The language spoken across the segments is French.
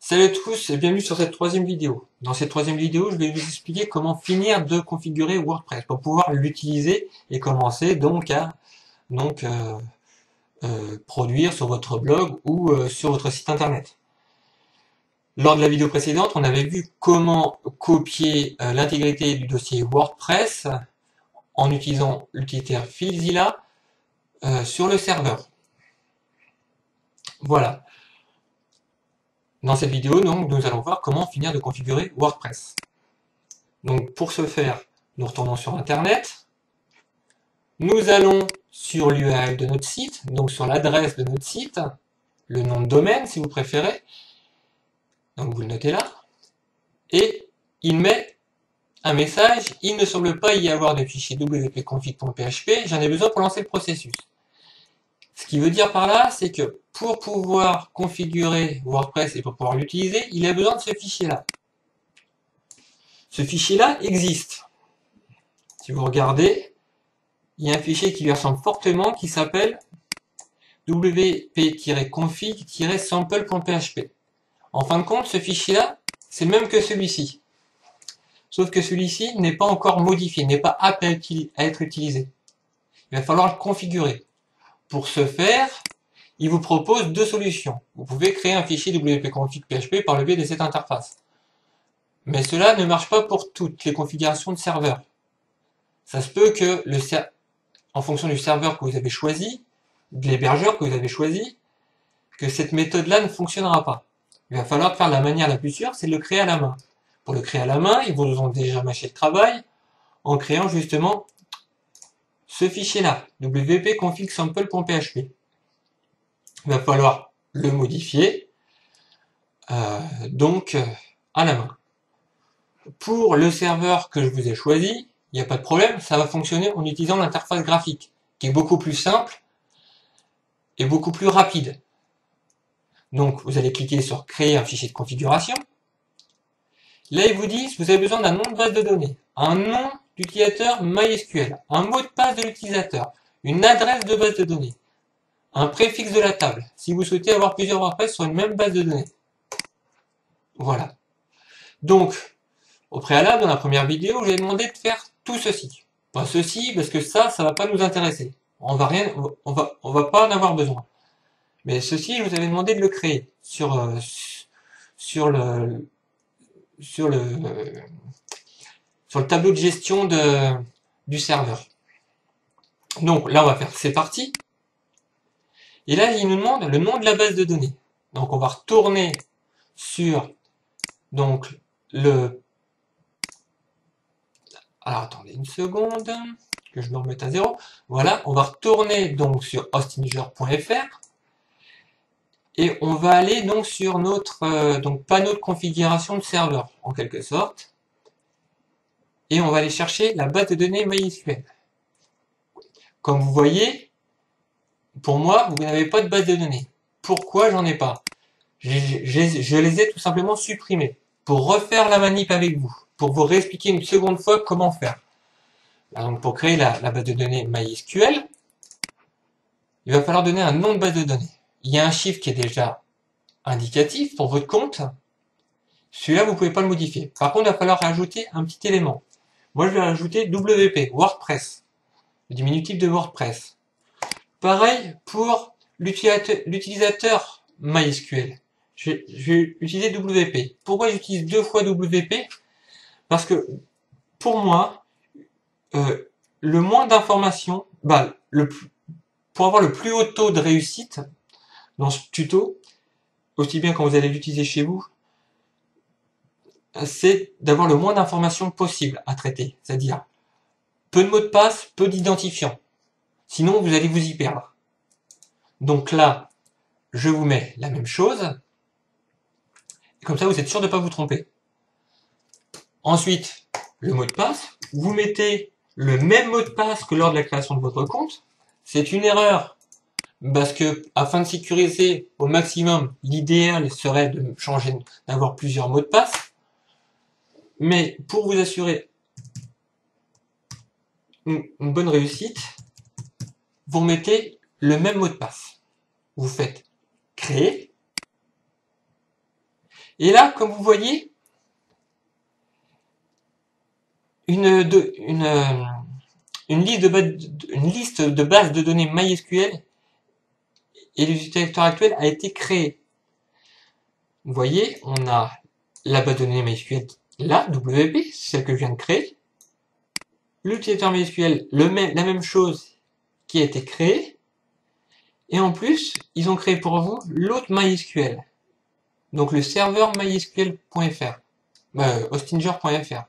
Salut à tous et bienvenue sur cette troisième vidéo. Dans cette troisième vidéo, je vais vous expliquer comment finir de configurer WordPress pour pouvoir l'utiliser et commencer donc à produire sur votre blog ou sur votre site internet. Lors de la vidéo précédente, on avait vu comment copier l'intégrité du dossier WordPress en utilisant l'utilitaire FileZilla sur le serveur. Voilà. Dans cette vidéo, donc, nous allons voir comment finir de configurer WordPress. Donc, pour ce faire, nous retournons sur Internet. Nous allons sur l'URL de notre site, donc sur l'adresse de notre site, le nom de domaine si vous préférez. Donc, vous le notez là. Et il met un message. Il ne semble pas y avoir de fichier wp-config.php. J'en ai besoin pour lancer le processus. Ce qui veut dire par là, c'est que pour pouvoir configurer WordPress et pour pouvoir l'utiliser, il a besoin de ce fichier-là. Ce fichier-là existe. Si vous regardez, il y a un fichier qui lui ressemble fortement qui s'appelle wp-config-sample.php. En fin de compte, ce fichier-là, c'est le même que celui-ci. Sauf que celui-ci n'est pas encore modifié, n'est pas apte à être utilisé. Il va falloir le configurer. Pour ce faire, il vous propose deux solutions. Vous pouvez créer un fichier wp-config.php par le biais de cette interface. Mais cela ne marche pas pour toutes les configurations de serveur. Ça se peut que, en fonction du serveur que vous avez choisi, de l'hébergeur que vous avez choisi, que cette méthode-là ne fonctionnera pas. Il va falloir faire de la manière la plus sûre, c'est de le créer à la main. Pour le créer à la main, ils vous ont déjà mâché le travail en créant justement ce fichier-là, wp-config-sample.php. Il va falloir le modifier à la main. Pour le serveur que je vous ai choisi, il n'y a pas de problème, ça va fonctionner en utilisant l'interface graphique, qui est beaucoup plus simple et beaucoup plus rapide. Donc, vous allez cliquer sur créer un fichier de configuration. Là, ils vous disent, vous avez besoin d'un nom de base de données, un nom d'utilisateur MySQL, un mot de passe de l'utilisateur, une adresse de base de données, un préfixe de la table, si vous souhaitez avoir plusieurs WordPress sur une même base de données. Voilà. Donc, au préalable, dans la première vidéo, j'ai demandé de faire tout ceci. Pas ceci, parce que ça va pas nous intéresser. On va pas en avoir besoin. Mais ceci, je vous avais demandé de le créer sur le tableau de gestion du serveur. Donc là, on va faire c'est parti. Et là, il nous demande le nom de la base de données. Donc on va retourner sur alors attendez une seconde, que je me remette à zéro. Voilà, on va retourner donc sur hostinger.fr et on va aller donc sur notre panneau de configuration de serveur, en quelque sorte. Et on va aller chercher la base de données MySQL. Comme vous voyez, pour moi, vous n'avez pas de base de données. Pourquoi j'en ai pas? Je les ai tout simplement supprimés pour refaire la manip avec vous, pour vous réexpliquer une seconde fois comment faire. Donc pour créer la base de données MySQL, il va falloir donner un nom de base de données. Il y a un chiffre qui est déjà indicatif pour votre compte. Celui-là, vous ne pouvez pas le modifier. Par contre, il va falloir rajouter un petit élément. Moi, je vais rajouter WP, WordPress, le diminutif de WordPress. Pareil pour l'utilisateur MySQL. Je vais utiliser WP. Pourquoi j'utilise deux fois WP? Parce que pour moi, le moins d'informations, pour avoir le plus haut taux de réussite dans ce tuto, aussi bien quand vous allez l'utiliser chez vous, c'est d'avoir le moins d'informations possible à traiter. C'est-à-dire peu de mots de passe, peu d'identifiants. Sinon, vous allez vous y perdre. Donc là, je vous mets la même chose. Comme ça, vous êtes sûr de ne pas vous tromper. Ensuite, le mot de passe. Vous mettez le même mot de passe que lors de la création de votre compte. C'est une erreur parce que, afin de sécuriser au maximum, l'idéal serait de changer, d'avoir plusieurs mots de passe. Mais pour vous assurer une bonne réussite, vous mettez le même mot de passe. Vous faites créer. Et là, comme vous voyez, une liste de bases de données MySQL et l'utilisateur actuel a été créée. Vous voyez, on a la base de données MySQL, là, WP, celle que je viens de créer. L'utilisateur MySQL, la même chose qui a été créée. Et en plus, ils ont créé pour vous l'autre MySQL. Donc le serveur mysql.fr, hostinger.fr.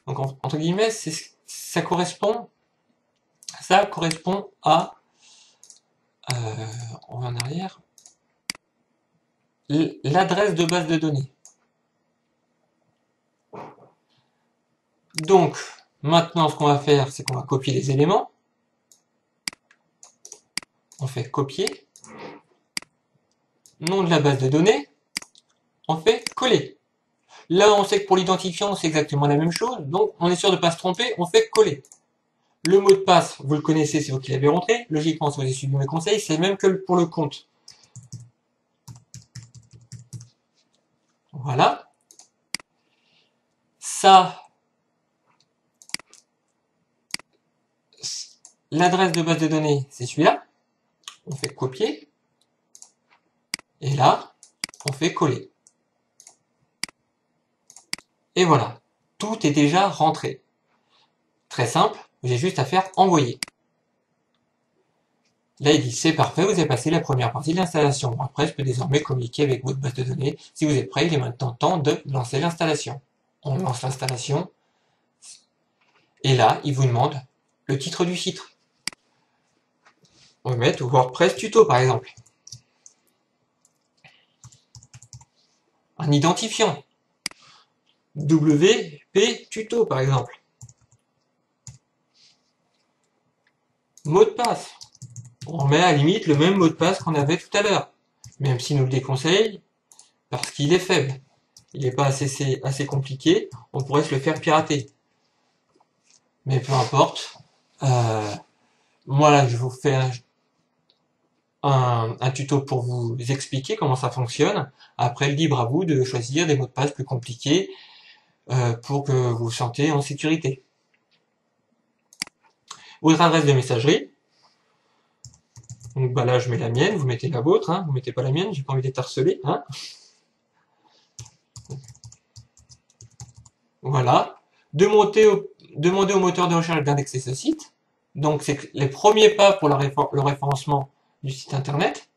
Donc entre guillemets, ça correspond à, on va en arrière, l'adresse de base de données. Donc maintenant, ce qu'on va faire, c'est qu'on va copier les éléments. On fait copier, nom de la base de données, on fait coller. Là, on sait que pour l'identifiant, c'est exactement la même chose, donc on est sûr de ne pas se tromper, on fait coller. Le mot de passe, vous le connaissez, c'est vous qui l'avez rentré. Logiquement, si vous avez suivi mes conseils, c'est le même que pour le compte. Voilà. Ça, l'adresse de base de données, c'est celui-là. On fait copier. Et là, on fait coller. Et voilà. Tout est déjà rentré. Très simple. Vous avez juste à faire envoyer. Là, il dit c'est parfait, vous avez passé la première partie de l'installation. Après, je peux désormais communiquer avec votre base de données. Si vous êtes prêt, il est maintenant temps de lancer l'installation. On lance l'installation. Et là, il vous demande le titre du site. On va mettre WordPress tuto par exemple. Un identifiant. WP tuto par exemple. Mot de passe. On met à la limite le même mot de passe qu'on avait tout à l'heure. Même s'il nous le déconseille, parce qu'il est faible. Il n'est pas assez compliqué, on pourrait se le faire pirater. Mais peu importe. Moi là, je vous fais un tuto pour vous expliquer comment ça fonctionne. Après, libre à vous de choisir des mots de passe plus compliqués pour que vous vous sentez en sécurité. Votre adresse de messagerie. Donc bah là, je mets la mienne, vous mettez la vôtre, hein, vous mettez pas la mienne, j'ai pas envie d'être harcelé. Hein. Voilà. Demander au moteur de recherche d'indexer ce site. Donc c'est les premiers pas pour le référencement du site internet.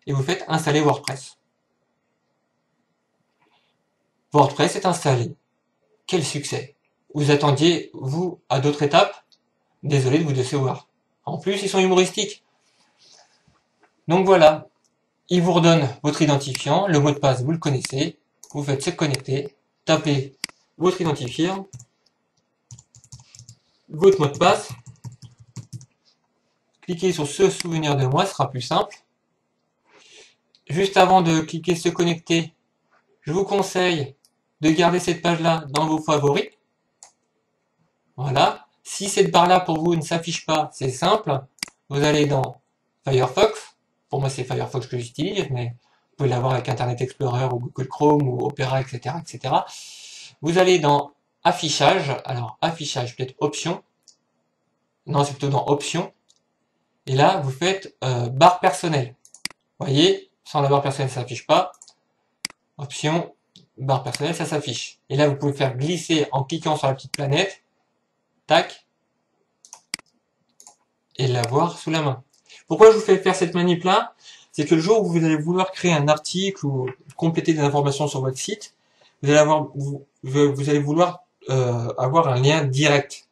Et vous faites installer WordPress. WordPress est installé. Quel succès! Vous attendiez, vous, à d'autres étapes? Désolé de vous décevoir. En plus, ils sont humoristiques. Donc voilà, il vous redonne votre identifiant, le mot de passe, vous le connaissez. Vous faites se connecter, tapez votre identifiant, votre mot de passe, cliquez sur se souvenir de moi, ce sera plus simple. Juste avant de cliquer se connecter, je vous conseille de garder cette page-là dans vos favoris. Voilà. Si cette barre-là pour vous ne s'affiche pas, c'est simple. Vous allez dans Firefox. Pour moi, c'est Firefox que j'utilise, mais vous pouvez l'avoir avec Internet Explorer ou Google Chrome ou Opera, etc., etc. Vous allez dans Affichage. Alors, Affichage, peut-être Options. Non, c'est plutôt dans Options. Et là, vous faites barre personnelle. Vous voyez, sans la barre personnelle, ça s'affiche pas. Options, barre personnelle, ça s'affiche. Et là, vous pouvez faire glisser en cliquant sur la petite planète. Tac. Et l'avoir sous la main. Pourquoi je vous fais faire cette manip là? C'est que le jour où vous allez vouloir créer un article ou compléter des informations sur votre site, vous allez vouloir avoir un lien direct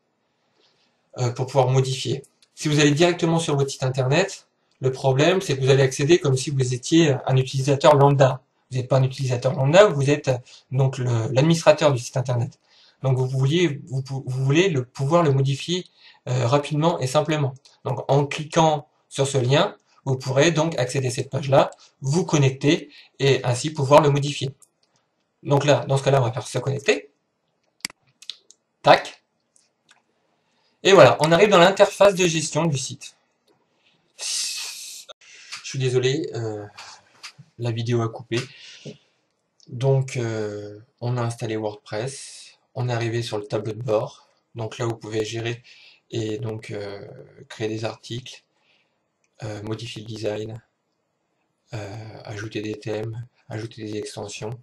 pour pouvoir modifier. Si vous allez directement sur votre site internet, le problème c'est que vous allez accéder comme si vous étiez un utilisateur lambda. Vous n'êtes pas un utilisateur lambda, vous êtes donc l'administrateur du site internet. Donc vous voulez pouvoir le modifier rapidement et simplement. Donc en cliquant sur ce lien, vous pourrez donc accéder à cette page-là, vous connecter et ainsi pouvoir le modifier. Donc là, dans ce cas-là, on va faire se connecter. Tac. Et voilà, on arrive dans l'interface de gestion du site. Je suis désolé, la vidéo a coupé. Donc, on a installé WordPress, on est arrivé sur le tableau de bord, donc là vous pouvez gérer et donc créer des articles, modifier le design, ajouter des thèmes, ajouter des extensions.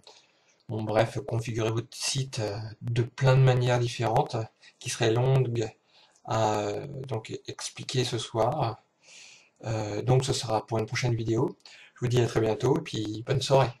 Bon, bref, configurer votre site de plein de manières différentes qui seraient longues à donc expliquer ce soir. Donc ce sera pour une prochaine vidéo. Je vous dis à très bientôt et puis bonne soirée.